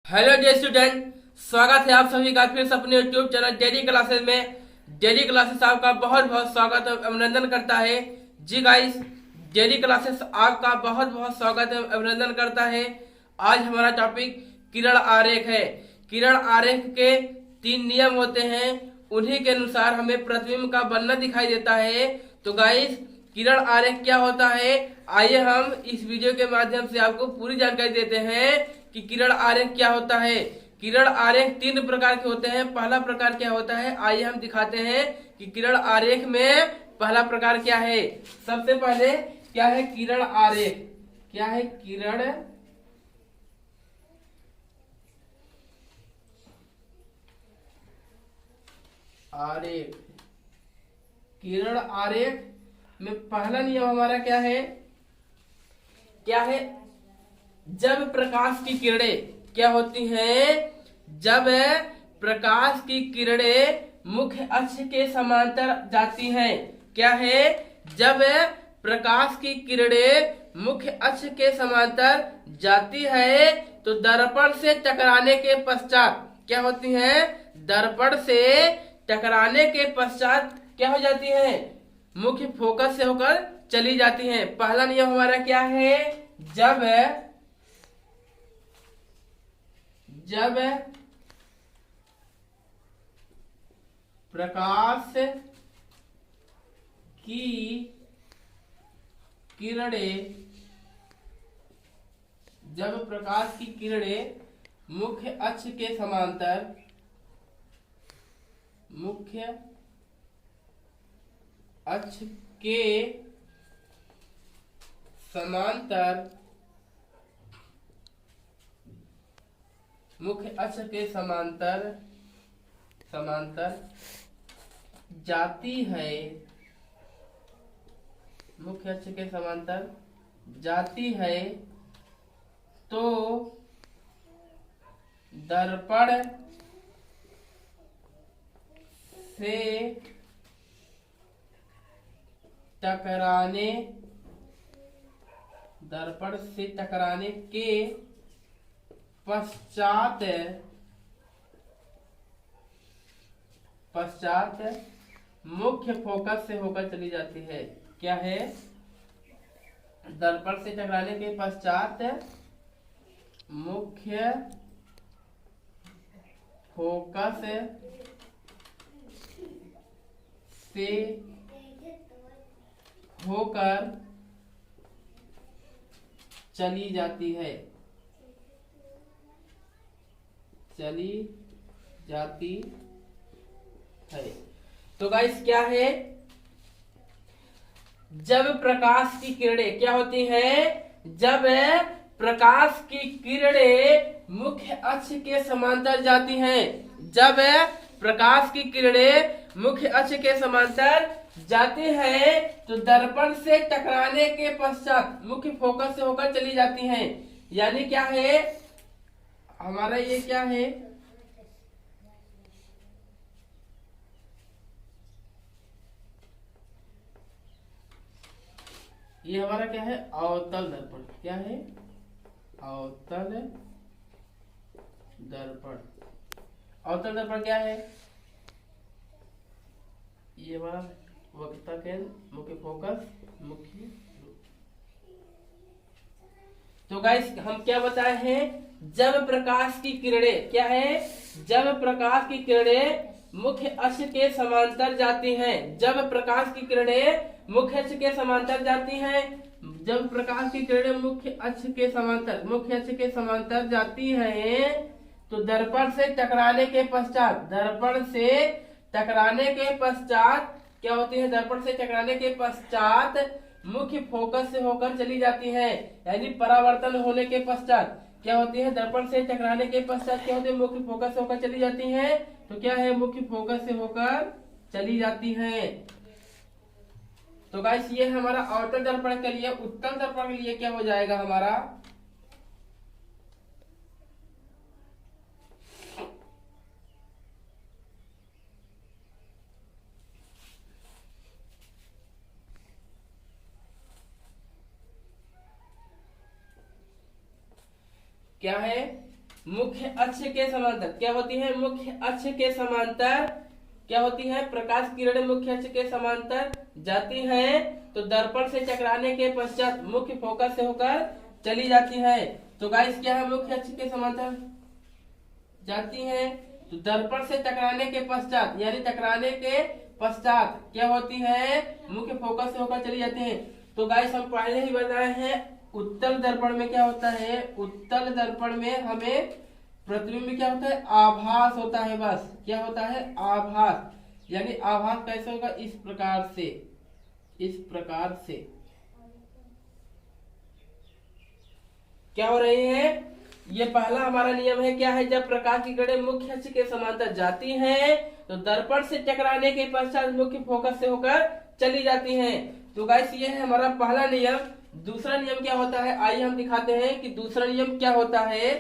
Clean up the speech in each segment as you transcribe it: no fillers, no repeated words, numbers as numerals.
Hello dear student, स्वागत है आप सभी का फिर से अपने यूट्यूब चैनल डेली क्लासेस में। डेली क्लासेस आपका बहुत बहुत स्वागत और अभिनंदन करता है। जी गाइस, डेली क्लासेस आपका बहुत बहुत स्वागत और अभिनंदन करता है। आज हमारा टॉपिक किरण आरेख है। किरण आरेख के 3 नियम होते हैं, उन्हीं के अनुसार हमें प्रतिबिंब का बनना दिखाई देता है। तो गाइस, किरण आरेख क्या होता है, आइए हम इस वीडियो के माध्यम से आपको पूरी जानकारी देते हैं कि किरण आरेख क्या होता है। किरण आरेख 3 प्रकार के होते हैं। पहला प्रकार क्या होता है, आइए हम दिखाते हैं कि किरण आरेख में पहला प्रकार क्या है। सबसे पहले क्या है किरण आरेख, क्या है किरण आरेख। किरण आरेख में पहला नियम हमारा क्या है, जब प्रकाश की किरणें क्या होती हैं, जब प्रकाश की किरणें मुख्य अक्ष के समांतर जाती हैं। क्या है, जब प्रकाश की किरणें मुख्य अक्ष के समांतर जाती है तो दर्पण से टकराने के पश्चात क्या होती हैं, दर्पण से टकराने के पश्चात क्या हो जाती हैं, मुख्य फोकस से होकर चली जाती हैं। पहला नियम हमारा क्या है, जब जब प्रकाश की किरणें जब प्रकाश की किरणें मुख्य अक्ष के समांतर मुख्य अक्ष के समांतर मुख्य अक्ष के समांतर समांतर जाती है, मुख्य अक्ष के समांतर जाती है तो दर्पण से टकराने दर्पण से टकराने के पश्चात मुख्य फोकस से होकर चली जाती है। क्या है, दर्पण से टकराने के पश्चात मुख्य फोकस से होकर चली जाती है, चली जाती है। तो गाइस क्या है, जब प्रकाश की किरणें क्या होती हैं, जब प्रकाश की किरणें मुख्य अक्ष के समांतर जाती हैं, जब प्रकाश की किरणें मुख्य अक्ष के समांतर जाती हैं तो दर्पण से टकराने के पश्चात मुख्य फोकस से होकर चली जाती हैं। यानी क्या है हमारा, ये क्या है, ये हमारा क्या है, अवतल दर्पण। क्या है, अवतल दर्पण। अवतल दर्पण क्या है, ये हमारा वक्रता केंद्र, मुख्य फोकस, मुख्य। तो गाइस हम क्या बताए हैं, जब प्रकाश की किरणें क्या है, जब प्रकाश की किरणें मुख्य अक्ष के समांतर जाती हैं, जब प्रकाश की किरणें मुख्य अक्ष के समांतर जाती हैं, जब प्रकाश की किरणें मुख्य अक्ष के समांतर जाती हैं तो दर्पण से टकराने के पश्चात क्या होती है, दर्पण से टकराने के पश्चात मुख्य फोकस से होकर चली जाती है। यानी परावर्तन होने के पश्चात क्या होती है, दर्पण से टकराने के पश्चात क्या होती है, मुख्य फोकस से होकर चली जाती है। तो क्या है, मुख्य फोकस से होकर चली जाती है। तो गाइस ये हमारा अवतल दर्पण के लिए। उत्तल दर्पण के लिए क्या हो जाएगा हमारा, क्या है, मुख्य अक्ष के समांतर। क्या होती है? मुख्य अक्ष के समांतर क्या होती है? प्रकाश किरणें मुख्य अक्ष के समांतर जाती हैं तो दर्पण से टकराने के पश्चात मुख्य फोकस से होकर चली जाती है। तो गाइस क्या है? मुख्य अक्ष के समांतर जाती हैं तो दर्पण से टकराने के पश्चात यानी टकराने के पश्चात क्या होती है? मुख्य फोकस से होकर चली जाती हैं। तो गाइस हम पहले ही बताए हैं उत्तल दर्पण में क्या होता है? उत्तल दर्पण में हमें प्रतिबिंब क्या होता है? आभास होता है। बस क्या होता है? आभास। यानी आभास कैसे होगा? इस प्रकार से, इस प्रकार से क्या हो रही है? ये पहला हमारा नियम है। क्या है? जब प्रकाश की किरणें मुख्य अक्ष के समांतर जाती हैं तो दर्पण से टकराने के पश्चात मुख्य फोकस से होकर चली जाती हैं। तो गाइस ये है हमारा पहला नियम। दूसरा नियम क्या होता है? आइए हम दिखाते हैं कि दूसरा नियम क्या होता है।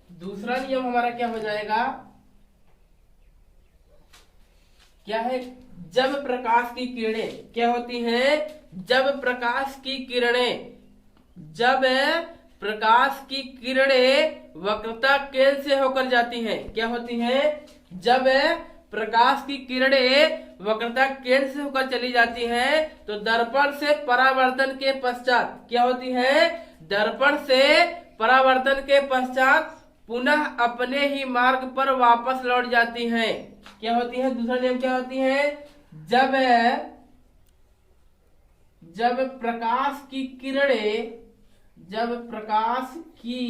दूसरा नियम हमारा क्या हो जाएगा? क्या है? जब प्रकाश की किरणें क्या होती हैं? जब प्रकाश की किरणें, जब प्रकाश की किरणें वक्रता केंद्र से होकर जाती हैं। क्या होती हैं? जब प्रकाश की किरणें वक्रता केंद्र से होकर चली जाती हैं तो दर्पण से परावर्तन के पश्चात क्या होती है? दर्पण से परावर्तन के पश्चात पुनः अपने ही मार्ग पर वापस लौट जाती हैं। क्या होती है? दूसरा नियम क्या होती है? जब प्रकाश की किरणें, जब प्रकाश की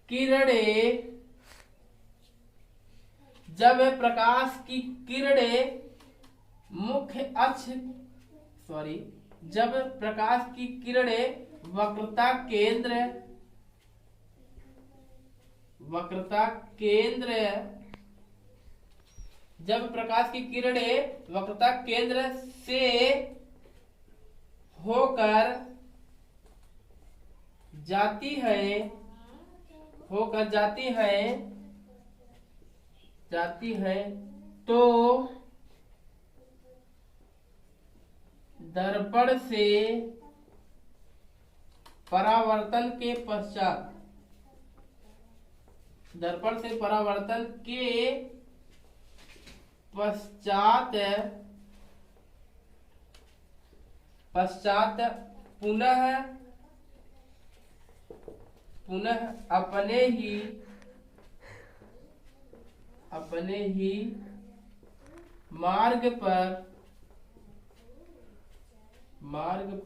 किरणें, जब प्रकाश की किरणें मुख्य अक्ष जब प्रकाश की किरणें वक्रता केंद्र जब प्रकाश की किरणें वक्रता केंद्र से होकर जाती है तो दर्पण से परावर्तन के पश्चात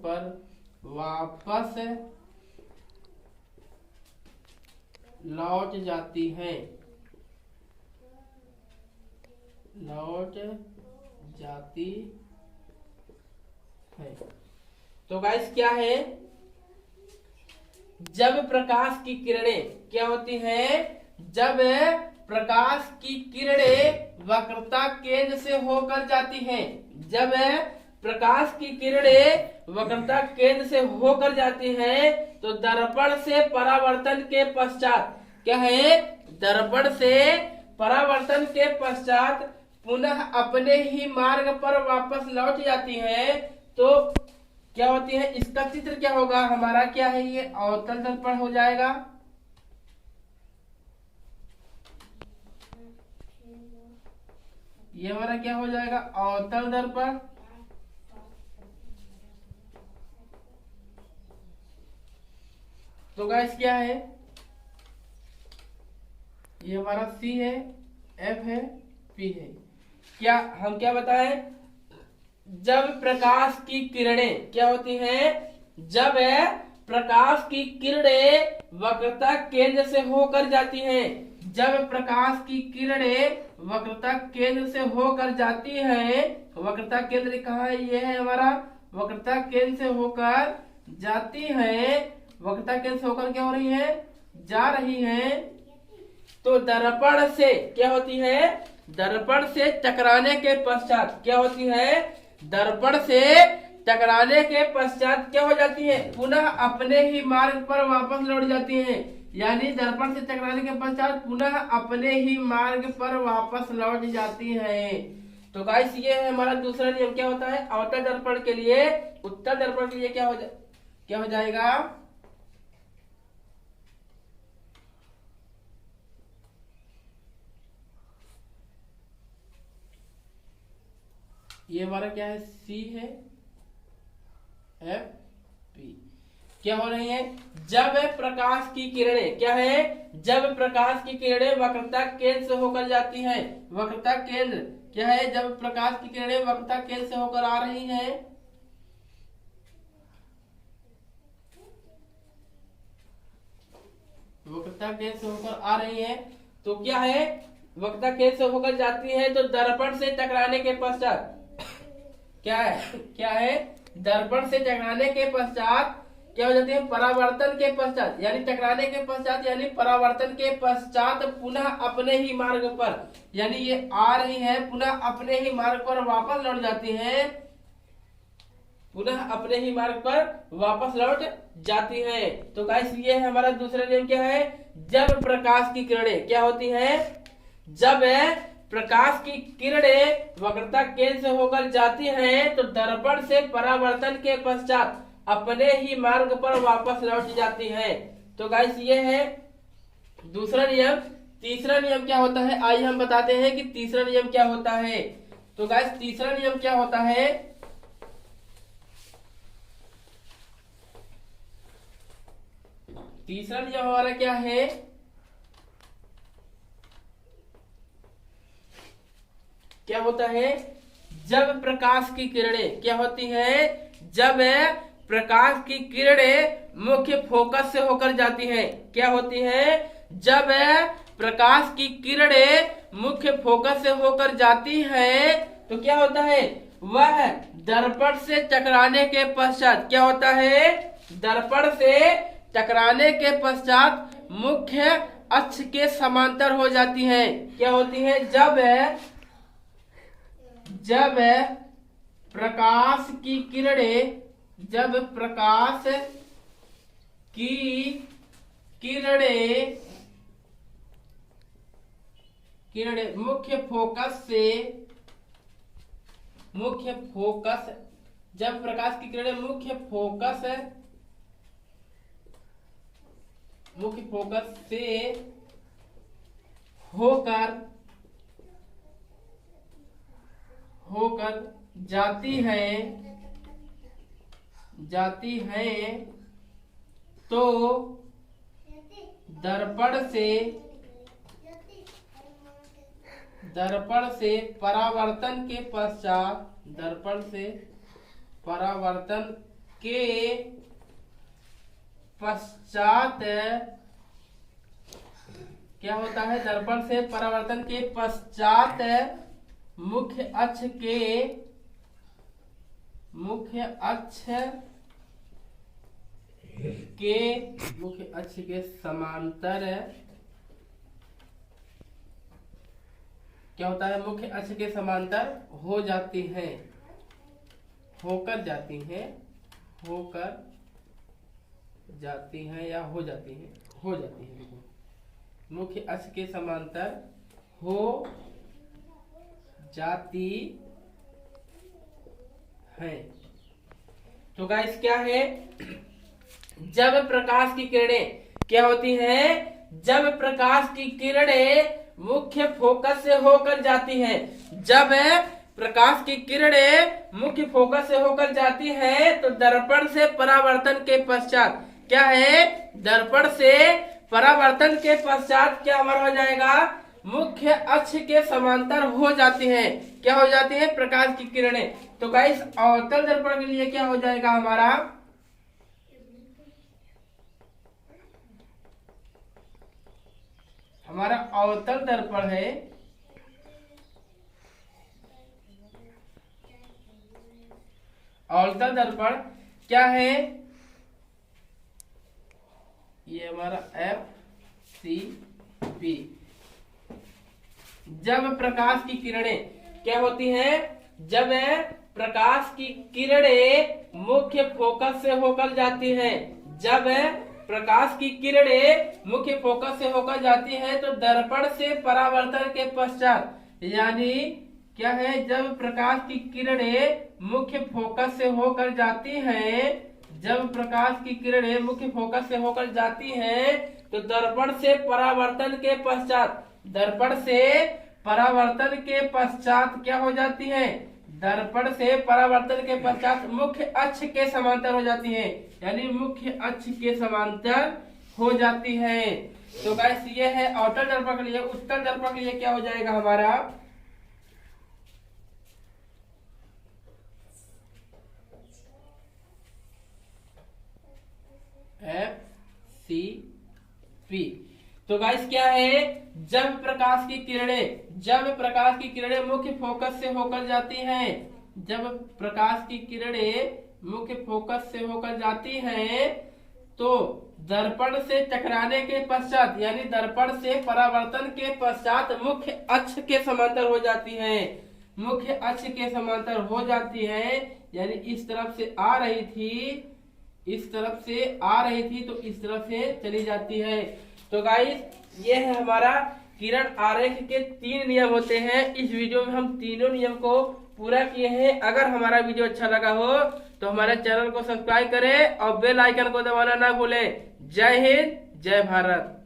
पुनः अपने ही मार्ग पर वापस लौट जाती है। तो गाइस क्या है? जब प्रकाश की किरणें क्या होती हैं? जब प्रकाश की किरणें वक्रता केंद्र से होकर जाती हैं, जब प्रकाश की किरणें वक्रता केंद्र से होकर जाती हैं तो दर्पण से परावर्तन के पश्चात क्या है? दर्पण से परावर्तन के पश्चात पुनः अपने ही मार्ग पर वापस लौट जाती है। तो क्या होती है? इसका चित्र क्या होगा हमारा? क्या है? ये अवतल दर्पण हो जाएगा। ये हमारा क्या हो जाएगा? अवतल दर्पण। तो गाइस क्या है? ये हमारा C है, F है, P है। क्या हम क्या बताएं? जब प्रकाश की किरणें क्या होती हैं? जब प्रकाश की किरणें वक्रता केंद्र से होकर जाती हैं, जब प्रकाश की किरणें वक्रता केंद्र से होकर जाती हैं, वक्रता केंद्र कहाँ है? ये है हमारा वक्रता केंद्र से होकर जाती है। वक्रता केंद्र से होकर क्या हो रही है? जा रही है। तो दर्पण से क्या होती है? दर्पण से टकराने के पश्चात क्या होती है? दर्पण से टकराने के पश्चात क्या हो जाती है? पुनः अपने ही मार्ग पर वापस लौट जाती है। यानी दर्पण से टकराने के पश्चात पुनः अपने ही मार्ग पर वापस लौट जाती है। तो गाइस ये है हमारा दूसरा नियम। क्या होता है अवतल दर्पण के लिए, उत्तल दर्पण के लिए क्या हो जाएगा, ये हमारा क्या है सी है एफ पी। क्या हो रही है, जब प्रकाश की किरणें क्या है, जब प्रकाश की किरणें वक्रता केंद्र से होकर जाती हैं, वक्रता केंद्र क्या है, जब प्रकाश की किरणें वक्रता केंद्र से होकर आ रही हैं, वक्रता केंद्र से होकर आ रही है, तो क्या है वक्रता केंद्र से होकर जाती है, तो दर्पण से टकराने के पश्चात क्या है दर्पण से टकराने के पश्चात क्या हो जाती है, परावर्तन के पश्चात यानी टकराने के पश्चात यानी परावर्तन के पश्चात पुनः अपने ही मार्ग पर, यानी ये आ रही है पुनः अपने ही मार्ग पर वापस लौट जाती है, पुनः अपने ही मार्ग पर वापस लौट जाती है। तो गाइस ये है हमारा दूसरा नियम। क्या है, जब प्रकाश की किरणें क्या होती हैं, जब प्रकाश की किरणें वक्रता केंद्र से होकर जाती हैं तो दर्पण से परावर्तन के पश्चात अपने ही मार्ग पर वापस लौट जाती है। तो गाइस ये है दूसरा नियम। तीसरा नियम क्या होता है, आइए हम बताते हैं कि तीसरा नियम क्या होता है। तो गाइस तीसरा नियम क्या होता है, तीसरा नियम हमारा क्या है, क्या होता है, जब प्रकाश की किरणें क्या होती हैं, जब प्रकाश की किरणें मुख्य फोकस से होकर जाती हैं, क्या होती हैं, जब प्रकाश की किरणें मुख्य फोकस से होकर जाती हैं तो क्या होता है, वह दर्पण से टकराने के पश्चात क्या होता है, दर्पण से टकराने के पश्चात मुख्य अक्ष के समांतर हो जाती हैं। क्या होती है, जब प्रकाश की किरणें, जब प्रकाश की किरणें मुख्य फोकस जब प्रकाश की किरणें मुख्य फोकस से होकर जाती हैं तो दर्पण से परावर्तन के पश्चात क्या होता है, दर्पण से परावर्तन के पश्चात मुख्य अक्ष के समांतर क्या होता है, मुख्य अक्ष के समांतर हो जाती हैं, होकर जाती हैं या हो जाती हैं, देखो मुख्य अक्ष के समांतर हो जाती है। तो गाइस क्या है, जब प्रकाश की किरणें क्या होती हैं, जब प्रकाश की किरणें मुख्य फोकस से होकर जाती हैं, जब प्रकाश की किरणें मुख्य फोकस से होकर जाती हैं तो दर्पण से परावर्तन के पश्चात क्या है, दर्पण से परावर्तन के पश्चात क्या हमारा हो जाएगा, मुख्य अक्ष के समांतर हो जाती हैं। क्या हो जाती है, प्रकाश की किरणें। तो गाइस अवतल दर्पण के लिए क्या हो जाएगा, हमारा अवतल दर्पण है, अवतल दर्पण क्या है, ये हमारा FCP। जब प्रकाश की किरणें क्या होती हैं, जब प्रकाश की किरणें मुख्य फोकस से होकर जाती हैं, जब प्रकाश की किरणें मुख्य फोकस से होकर जाती हैं तो दर्पण से परावर्तन के पश्चात, यानी क्या है, जब प्रकाश की किरणें मुख्य फोकस से होकर जाती हैं, जब प्रकाश की किरणें मुख्य फोकस से होकर जाती हैं तो दर्पण से परावर्तन के पश्चात, दर्पण से परावर्तन के पश्चात क्या हो जाती है, दर्पण से परावर्तन के पश्चात मुख्य अक्ष के समांतर हो जाती है, यानी मुख्य अक्ष के समांतर हो जाती है। तो गाइस ये है आउटर दर्पण के लिए। उत्तर दर्पण के लिए क्या हो जाएगा हमारा, FCP। तो गाइस क्या है, जब प्रकाश की किरणें मुख्य फोकस से होकर जाती हैं, जब प्रकाश की किरणें मुख्य फोकस से होकर जाती हैं तो दर्पण से टकराने के पश्चात, यानी दर्पण से परावर्तन के पश्चात मुख्य अक्ष के समांतर हो जाती हैं, मुख्य अक्ष के समांतर हो जाती है, यानी इस तरफ से आ रही थी, इस तरफ से आ रही थी तो इस तरफ से चली जाती है। तो गाइस ये है हमारा किरण आरेख के 3 नियम होते हैं। इस वीडियो में हम तीनों नियम को पूरा किए हैं। अगर हमारा वीडियो अच्छा लगा हो तो हमारे चैनल को सब्सक्राइब करें और बेल आइकन को दबाना ना भूलें। जय हिंद, जय भारत।